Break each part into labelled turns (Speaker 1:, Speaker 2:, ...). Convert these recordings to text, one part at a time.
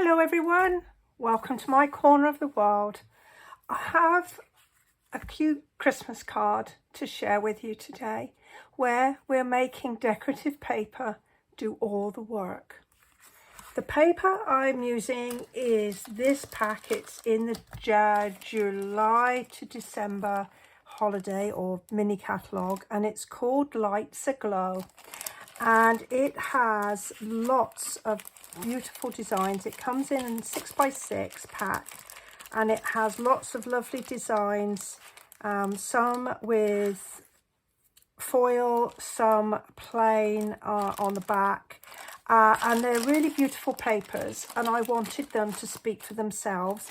Speaker 1: Hello everyone, welcome to my corner of the world. I have a cute Christmas card to share with you today where we're making decorative paper do all the work. The paper I'm using is this pack. It's in the July to December holiday or mini catalogue, and it's called Lights Aglow, and it has lots of beautiful designs. It comes in 6x6 pack, and it has lots of lovely designs, some with foil, some plain on the back, and they're really beautiful papers, and I wanted them to speak for themselves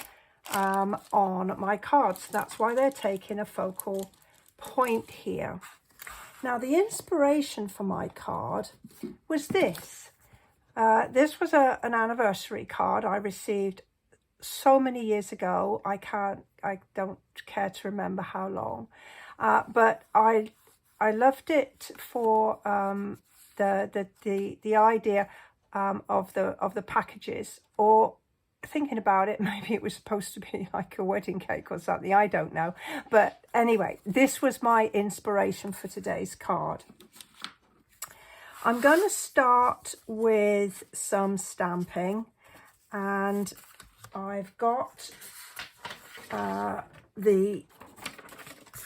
Speaker 1: on my cards. That's why they're taking a focal point here. Now, the inspiration for my card was this. This was an anniversary card I received so many years ago. I don't care to remember how long, but I loved it for the idea of the packages, or thinking about it, maybe it was supposed to be like a wedding cake or something, I don't know. But anyway, this was my inspiration for today's card. I'm going to start with some stamping, and I've got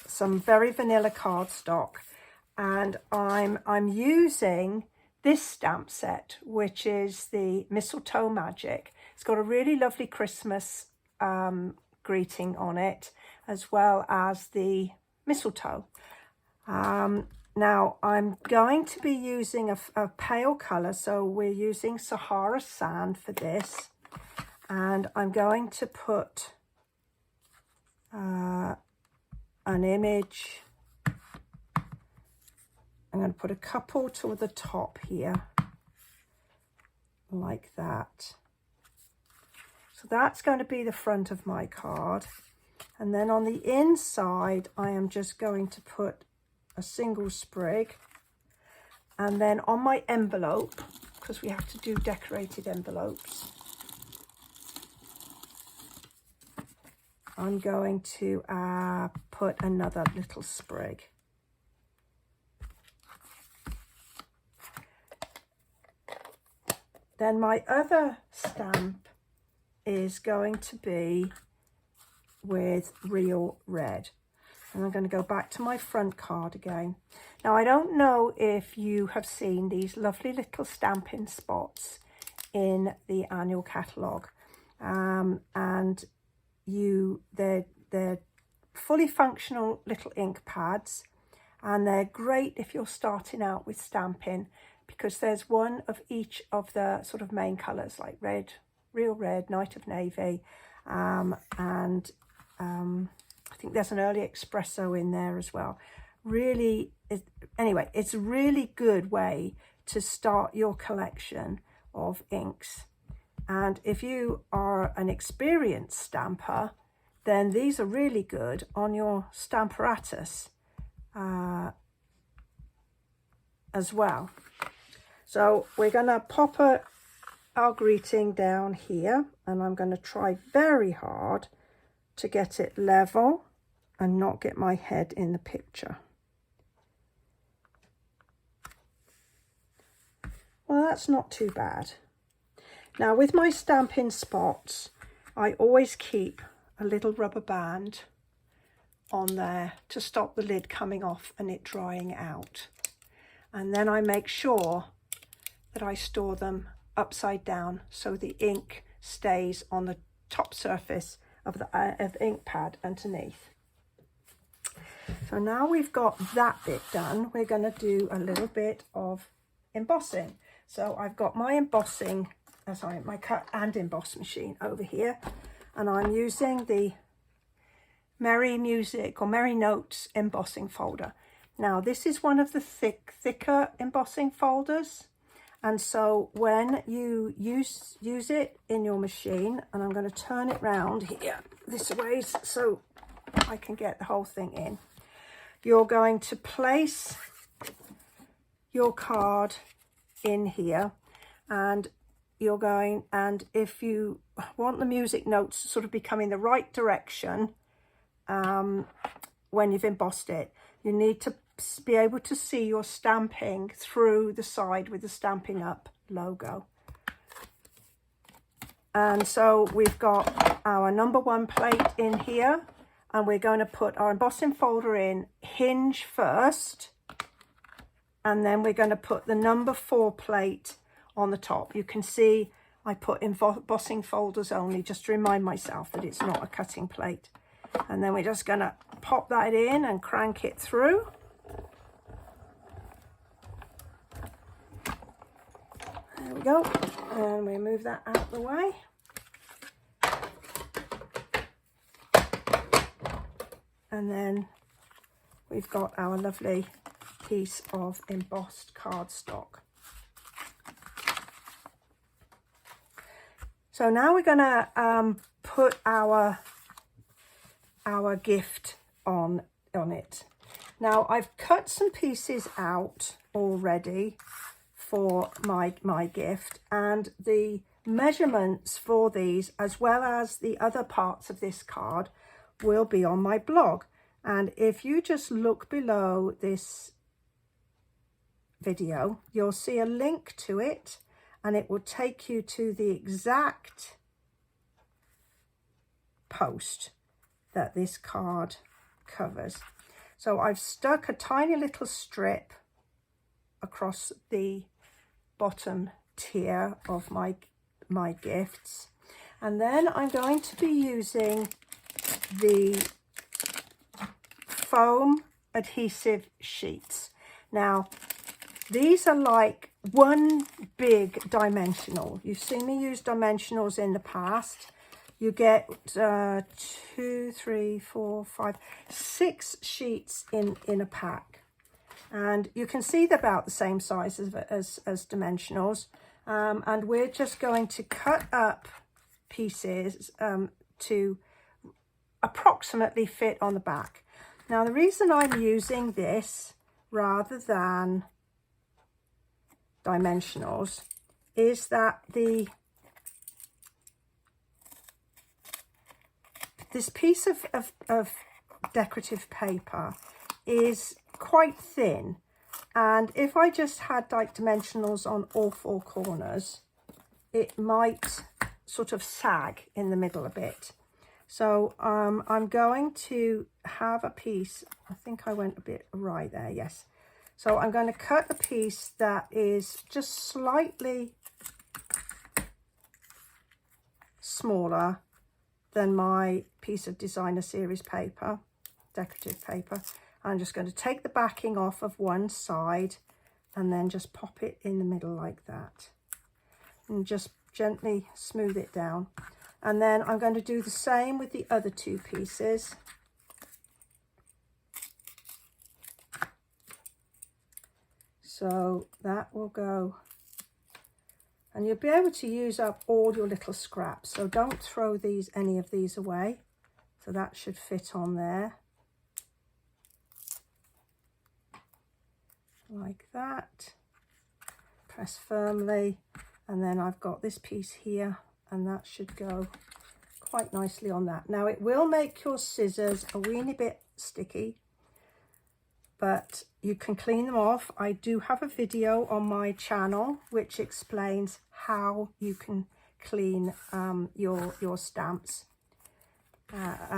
Speaker 1: some very vanilla cardstock, and I'm using this stamp set, which is the Mistletoe Magic. It's got a really lovely Christmas greeting on it, as well as the mistletoe. Now, I'm going to be using a pale colour, so we're using Sahara Sand for this. And I'm going to put an image. I'm going to put a couple to the top here, like that. So that's going to be the front of my card. And then on the inside, I am just going to put a single sprig. And then on my envelope, because we have to do decorated envelopes, I'm going to put another little sprig. Then my other stamp is going to be with Real Red. And I'm going to go back to my front card again. Now, I don't know if you have seen these lovely little stamping spots in the annual catalogue. And they're fully functional little ink pads, and they're great if you're starting out with stamping, because there's one of each of the sort of main colours, like red, Real Red, Night of Navy, and I think there's an early espresso in there as well. Really, anyway, it's a really good way to start your collection of inks. And if you are an experienced stamper, then these are really good on your Stamparatus as well. So we're going to pop our greeting down here, and I'm going to try very hard to get it level and not get my head in the picture. Well, that's not too bad. Now, with my stamping spots, I always keep a little rubber band on there to stop the lid coming off and it drying out. And then I make sure that I store them upside down so the ink stays on the top surface of the ink pad underneath. So now we've got that bit done, we're going to do a little bit of embossing. So I've got my embossing, my cut and emboss machine over here, and I'm using the Merry Music or Merry Notes embossing folder. Now, this is one of the thicker embossing folders, and so when you use it in your machine, and I'm going to turn it round here this way so I can get the whole thing in, you're going to place your card in here, and you're going, and if you want the music notes to sort of be coming the right direction when you've embossed it, you need to be able to see your stamping through the side with the Stampin' Up logo. And so we've got our number 1 plate in here, and we're going to put our embossing folder in hinge first, and then we're going to put the number 4 plate on the top. You can see I put embossing folders only, just to remind myself that it's not a cutting plate. And then we're just going to pop that in and crank it through. There we go. And we move that out of the way. And then we've got our lovely piece of embossed cardstock. So now we're going to put our gift on it. Now I've cut some pieces out already for my gift, and the measurements for these, as well as the other parts of this card, will be on my blog. And if you just look below this video, you'll see a link to it, and it will take you to the exact post that this card covers. So I've stuck a tiny little strip across the bottom tier of my gifts, and then I'm going to be using the foam adhesive sheets. Now these are like one big dimensional. You've seen me use dimensionals in the past. You get 2, 3, 4, 5, 6 sheets in a pack, and you can see they're about the same size as dimensionals. And we're just going to cut up pieces to approximately fit on the back. Now the reason I'm using this rather than dimensionals is that this piece of decorative paper is quite thin, and if I just had like dimensionals on all 4 corners, it might sort of sag in the middle a bit. So I'm going to have a piece, I think I went a bit awry there, yes. So I'm going to cut a piece that is just slightly smaller than my piece of designer series paper, decorative paper. I'm just going to take the backing off of one side and then just pop it in the middle like that, and just gently smooth it down. And then I'm going to do the same with the other 2 pieces. So that will go, and you'll be able to use up all your little scraps, so don't throw any of these away. So that should fit on there like that. Press firmly, and then I've got this piece here, and that should go quite nicely on that. Now it will make your scissors a weeny bit sticky, but you can clean them off. I do have a video on my channel which explains how you can clean your stamps,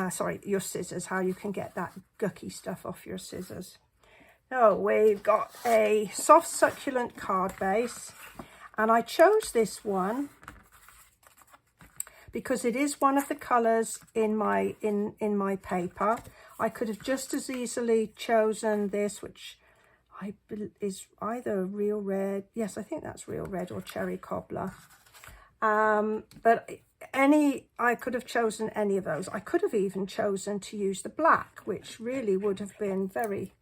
Speaker 1: sorry, your scissors, how you can get that gucky stuff off your scissors. So we've got a soft succulent card base, and I chose this one because it is one of the colours in my paper. I could have just as easily chosen this, which is either real red. Yes, I think that's real red, or cherry cobbler. But I could have chosen any of those. I could have even chosen to use the black, which really would have been very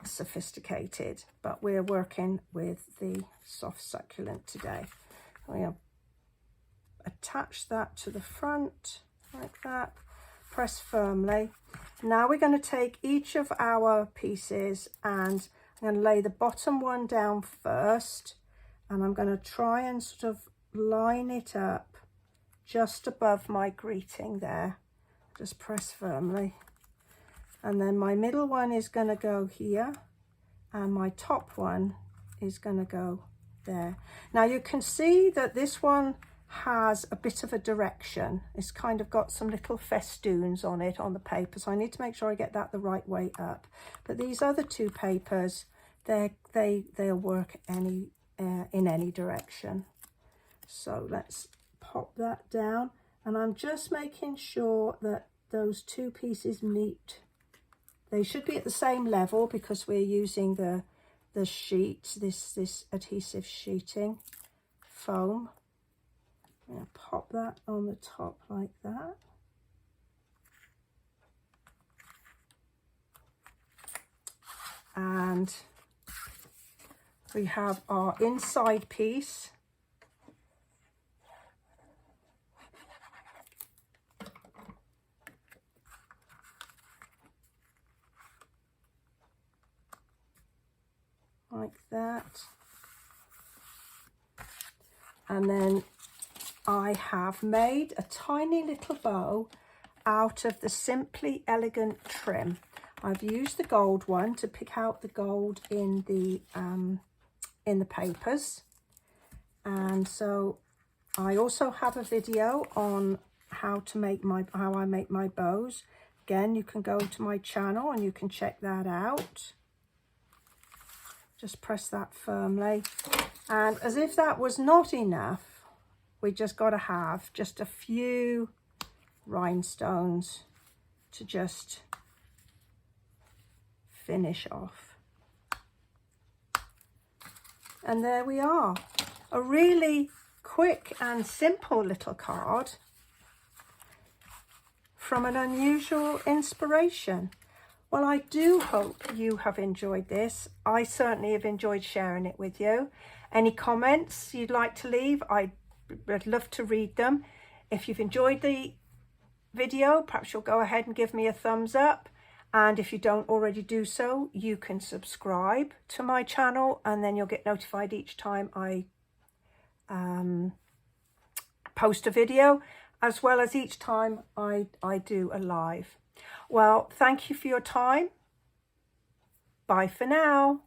Speaker 1: sophisticated, but we're working with the soft succulent today. We'll attach that to the front like that, press firmly. Now we're going to take each of our pieces, and I'm going to lay the bottom one down first, and I'm going to try and sort of line it up just above my greeting there. Just press firmly. And then my middle one is going to go here, and my top one is going to go there. Now you can see that this one has a bit of a direction. It's kind of got some little festoons on it on the paper, so I need to make sure I get that the right way up. But these other two papers, they'll work in any direction. So let's pop that down, and I'm just making sure that those two pieces meet. They should be at the same level because we're using the sheet, this adhesive sheeting foam. I'm going to pop that on the top like that. And we have our inside piece. Like that. And then I have made a tiny little bow out of the Simply Elegant trim. I've used the gold one to pick out the gold in the papers. And so I also have a video on how I make my bows. Again, you can go to my channel and you can check that out. Just press that firmly. And as if that was not enough, we just got to have just a few rhinestones to just finish off. And there we are. A really quick and simple little card from an unusual inspiration. Well, I do hope you have enjoyed this. I certainly have enjoyed sharing it with you. Any comments you'd like to leave, I'd love to read them. If you've enjoyed the video, perhaps you'll go ahead and give me a thumbs up. And if you don't already do so, you can subscribe to my channel, and then you'll get notified each time I post a video, as well as each time I do a live. Well, thank you for your time. Bye for now.